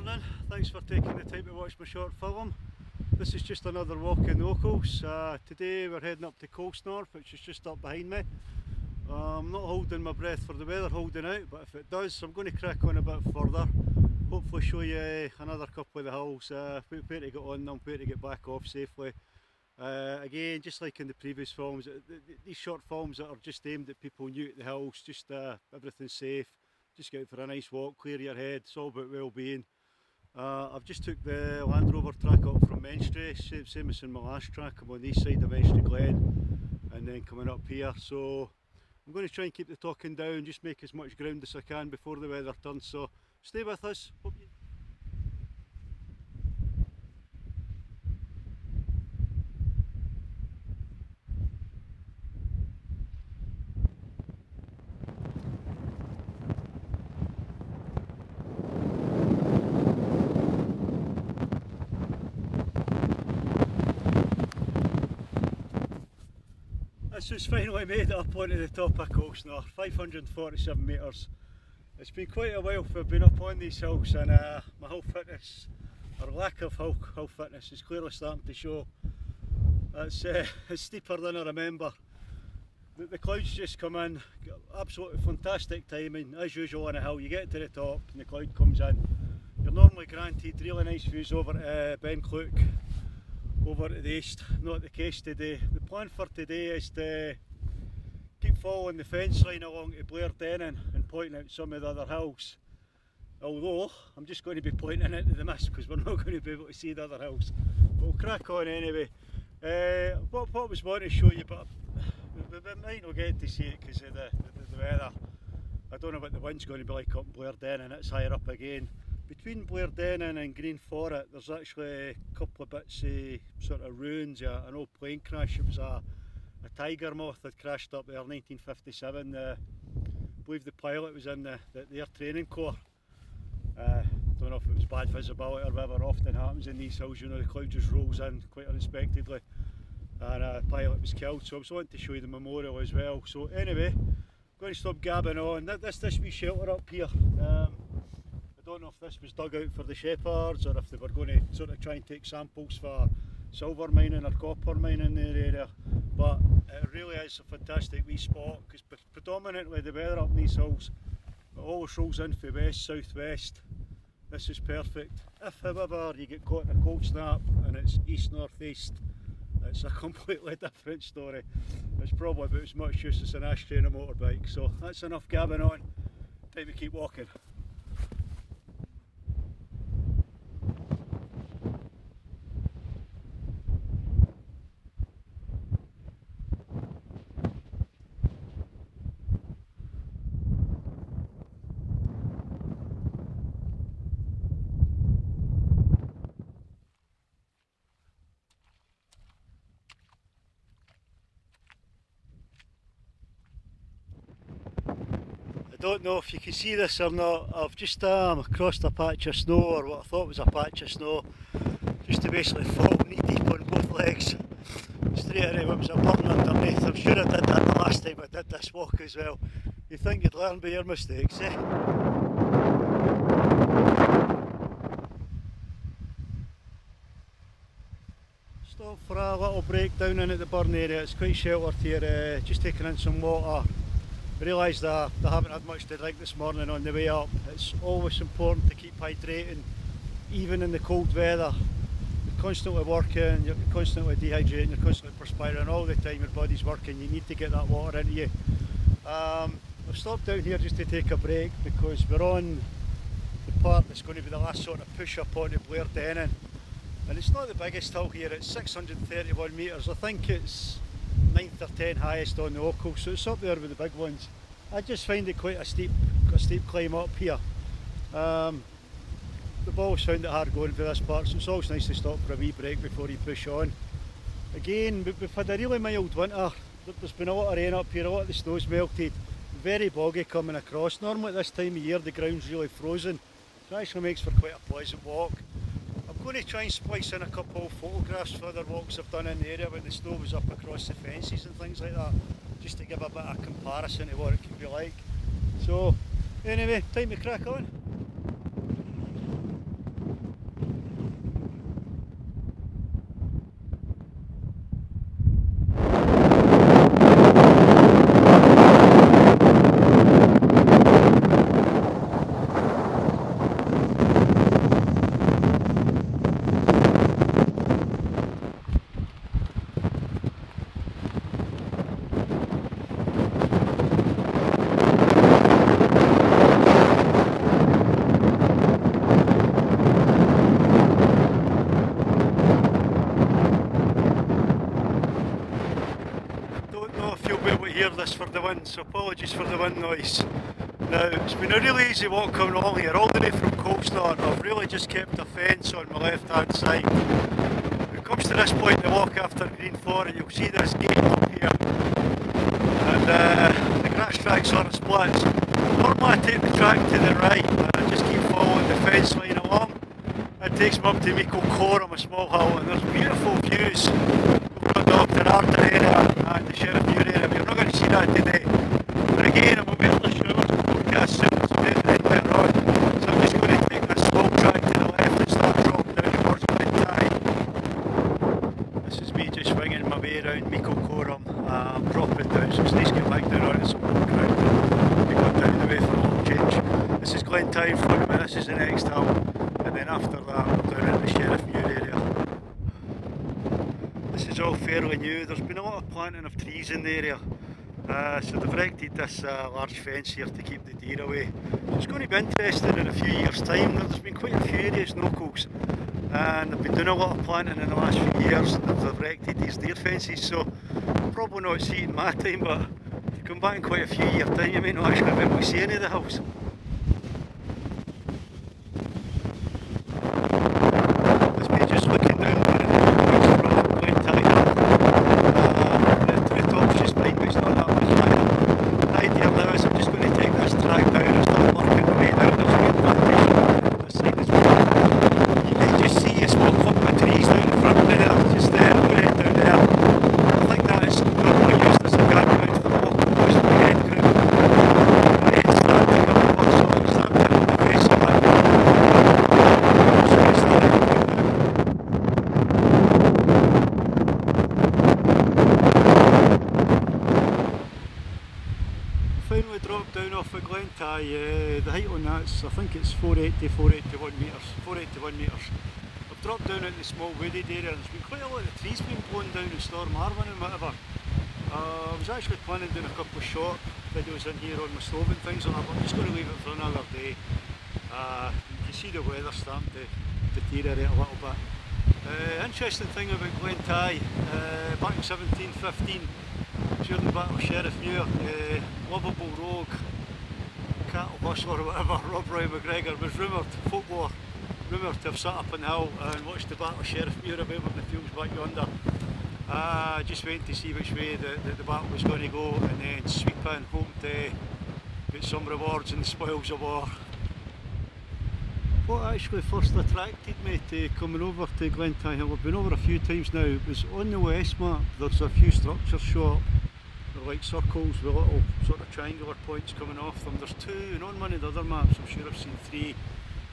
morning, thanks for taking the time to watch my short film. This is just another walk in the Ochils. Today we're heading up to Colsnaur, which is just up behind me. I'm not holding my breath for the weather holding out, but if it does, I'm going to crack on a bit further. Hopefully show you another couple of the hills, where to get on them, where to get back off safely. Again, just like in the previous films, these short films that are just aimed at people new at the hills, just everything's safe, just get out for a nice walk, clear your head, it's all about well-being. I've just took the Land Rover track up from Menstrie, same as in my last track. I'm on the east side of Menstrie Glen and then coming up here, so I'm going to try and keep the talking down, just make as much ground as I can before the weather turns, so stay with us. This has finally made it up onto the top of Colsnaur, 547 metres. It's been quite a while since I've been up on these hills, and my hill fitness, or lack of hill fitness, is clearly starting to show. It's steeper than I remember. The clouds just come in, absolutely fantastic timing. As usual on a hill, you get to the top and the cloud comes in. You're normally granted really nice views over to Ben Clook, over to the east. Not the case today. The plan for today is to keep following the fence line along to Blairdennon and pointing out some of the other hills. Although I'm just going to be pointing into the mist because we're not going to be able to see the other hills. But we'll crack on anyway. What I was wanting to show you, but we might not get to see it because of the weather. I don't know what the wind's going to be like up in Blairdennon, it's higher up again. Between Blairdennon and Greenforet there's actually a couple of bits of sort of ruins, an old plane crash. It was a tiger moth that crashed up there in 1957. I believe the pilot was in the Air Training Corps. Don't know if it was bad visibility or whatever often happens in these hills, you know, the cloud just rolls in quite unexpectedly. And the pilot was killed, so I was wanting to show you the memorial as well. So anyway, I'm going to stop gabbing on. This wee shelter up here, I don't know if this was dug out for the shepherds or if they were going to sort of try and take samples for silver mining or copper mining in their area, but it really is a fantastic wee spot because predominantly the weather up in these hills, it always rolls in from west, south-west. This is perfect. If however you get caught in a cold snap and it's east-north-east, it's a completely different story. It's probably about as much use as an ashtray and a motorbike. So that's enough gabbing on, time to keep walking. I don't know if you can see this or not. I've just crossed a patch of snow, or what I thought was a patch of snow, just to basically fall knee deep on both legs straight into what was a burn underneath. I'm sure I did that the last time I did this walk as well. You think you'd learn by your mistakes, eh? Stop for a little break down in at the burn area. It's quite sheltered here, just taking in some water. I realised that I haven't had much to drink this morning on the way up. It's always important to keep hydrating, even in the cold weather. You're constantly working, you're constantly dehydrating, you're constantly perspiring all the time, your body's working, you need to get that water into you. I've stopped down here just to take a break because we're on the part that's going to be the last sort of push up onto Blairdennon. And it's not the biggest hill here, it's 631 metres. I think it's 9th or 10th highest on the Ochils, so it's up there with the big ones. I just find it quite a steep climb up here. We've always found it hard going for this part, so it's always nice to stop for a wee break before you push on. Again, we've had a really mild winter. There's been a lot of rain up here, a lot of the snow's melted. Very boggy coming across. Normally at this time of year the ground's really frozen, so it actually makes for quite a pleasant walk. I'm going to try and splice in a couple of photographs for other walks I've done in the area when the snow was up across the fences and things like that, just to give a bit of comparison to what it can be like. So anyway, time to crack on. be able to hear this for the wind, so apologies for the wind noise. Now, it's been a really easy walk coming along here, all the way from Colsnaur. I've really just kept a fence on my left hand side. When it comes to this point, the walk after Greenforet, you'll see this gate up here. And the grass track sort of splits. Normally I take the track to the right and I just keep following the fence line along. It takes me up to Colsnaur, a small hill, and there's beautiful views over the narrator area and the Sheriff Muir area, but you're not going to see that today. But again, I'm aware the showers forecast soon, so then later on. So I'm just going to take this small track to the left and start dropping down towards Glen. This is me just swinging my way around Colsnaur, dropping down, so it's nice to get back down onto some more ground. We got down the way for a little change. This is Glen in front of me, this is the next hill, and then after that we're down into the Sheriff Muir area. This is all fairly new. There's been a lot of planting of trees in the area, so they've erected this large fence here to keep the deer away. So it's going to be interesting in a few years' time. There's been quite a few areas in Ochils, and they've been doing a lot of planting in the last few years, and they've erected these deer fences, so probably not see it in my time, but if you come back in quite a few years' time you may not actually be able to see any of the hills. Finally dropped down off of Glen. The height on that's, I think it's 481 metres. I've dropped down into the small wooded area, and there's been quite a lot of trees being blown down in Storm Harbour and whatever. I was actually planning doing a couple of short videos in here on my stove and things like that, but I'm just going to leave it for another day. You can see the weather starting to deteriorate a little bit. Interesting thing about Glen, back in 1715, during the Battle of Sheriff Muir, lovable rogue, cattle bustler or whatever, Rob Roy McGregor was rumoured to have sat up on the hill and watched the Battle of Sheriff Muir away over in the fields back yonder. Just waiting to see which way the battle was going to go, and then sweep in, hoping to get some rewards and spoils of war. What actually first attracted me to coming over to Glen Hill, I've been over a few times now, it was on the west map. There's a few structures show up. They're like circles with little sort of triangular points coming off them. There's two, and on one of the other maps I'm sure I've seen three,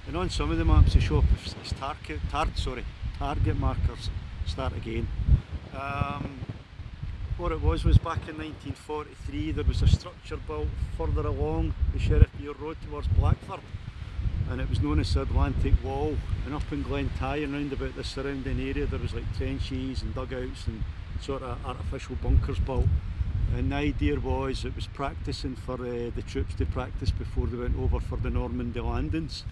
and on some of the maps they show up as target markers. Start again. What it was back in 1943 there was a structure built further along the Sheriff Muir Road towards Blackford, and it was known as the Atlantic Wall, and up in Glen and round about the surrounding area there was like trenches and dugouts and sort of artificial bunkers built, and the idea was it was practicing for the troops to practice before they went over for the Normandy landings.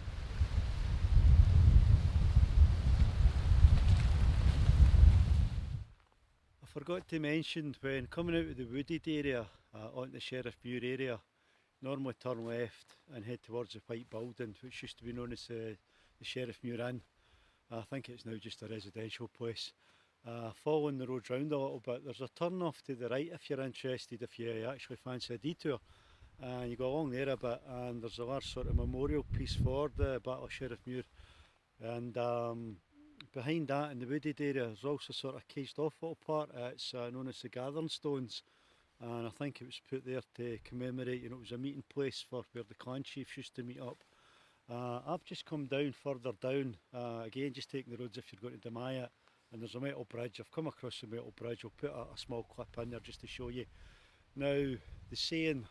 I forgot to mention, when coming out of the wooded area onto the Sheriff Muir area, normally turn left and head towards the White Building, which used to be known as the Sheriff Muir Inn. I think it's now just a residential place. Following the road round a little bit, there's a turn off to the right if you're interested, if you actually fancy a detour. You go along there a bit, and there's a large sort of memorial piece for the Battle of Sheriff Muir. And behind that in the wooded area there's also sort of caged off little part. It's known as the Gathering Stones, and I think it was put there to commemorate, it was a meeting place for where the clan chiefs used to meet up. I've just come down further down, again just taking the roads if you're going to Demaya, and there's a metal bridge. I've come across the metal bridge. I'll put a small clip in there just to show you. Now, the saying,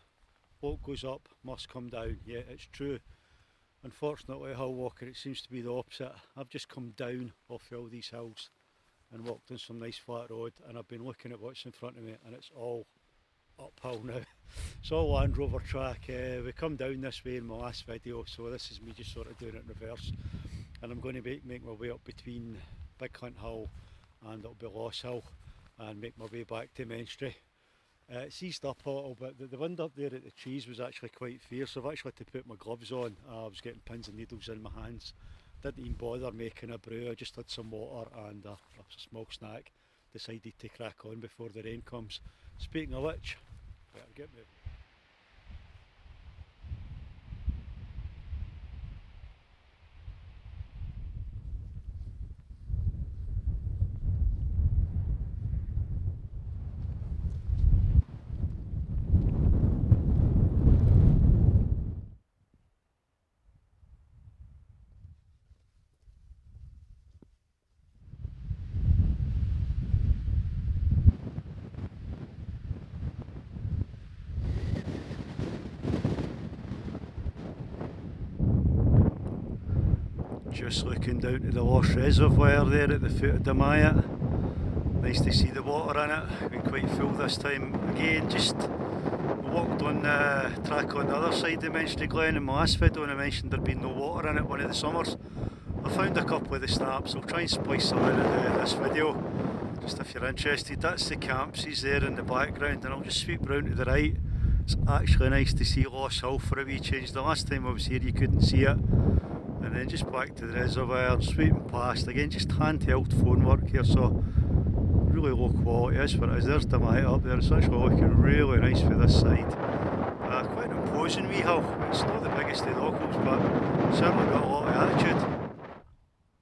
what goes up must come down, yeah, it's true. Unfortunately, hill walker, it seems to be the opposite. I've just come down off all these hills and walked on some nice flat road, and I've been looking at what's in front of me, and it's all uphill now. It's all Land Rover track. We come down this way in my last video, so this is me just sort of doing it in reverse, and I'm going to make my way up between Big Hunt Hill and it'll be Loss Hill and make my way back to Menstrie. It's eased up a little bit. The wind up there at the trees was actually quite fierce. I've actually had to put my gloves on. I was getting pins and needles in my hands. Didn't even bother making a brew. I just had some water and a small snack. Decided to crack on before the rain comes. Speaking of which, better get moving. Just looking down to the Lost Reservoir there at the foot of the Maya. Nice to see the water in it. Been quite full this time. Again, just walked on the track on the other side of the Glen. In my last video, and I mentioned there'd been no water in it one of the summers. I found a couple of the snaps. I'll try and splice them in this video, just if you're interested. That's the Campsies there in the background, and I'll just sweep round to the right. It's actually nice to see Lost Hill for a wee change. The last time I was here you couldn't see it. And then just back to the reservoir, sweeping past, again just handheld phone work here, so really low quality is what it is. There's the Maya up there, it's actually looking really nice for this side. Quite an imposing wee hill. It's not the biggest of the Ochils, but certainly got a lot of attitude.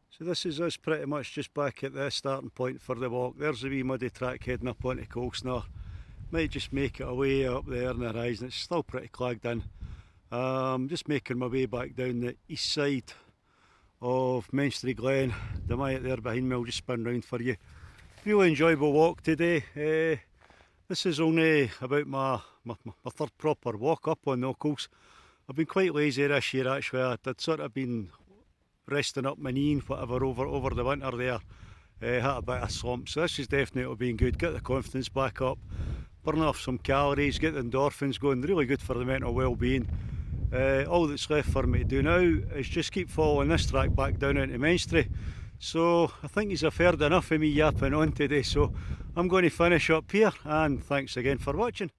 So this is us pretty much just back at the starting point for the walk. There's a wee muddy track heading up onto Colsnaur. Might just make it away up there in the horizon. It's still pretty clagged in. Just making my way back down the east side of Glen. The Maya there behind me, I'll just spin round for you. Really enjoyable walk today. This is only about my third proper walk up on the Ochils. I've been quite lazy this year actually. I'd sort of been resting up my knee and whatever over the winter there. Had a bit of slump, so this has definitely been good. Get the confidence back up, burn off some calories, get the endorphins going. Really good for the mental well-being. All that's left for me to do now is just keep following this track back down into Menstrie. So I think you've heard enough of me yapping on today, so I'm going to finish up here, and thanks again for watching.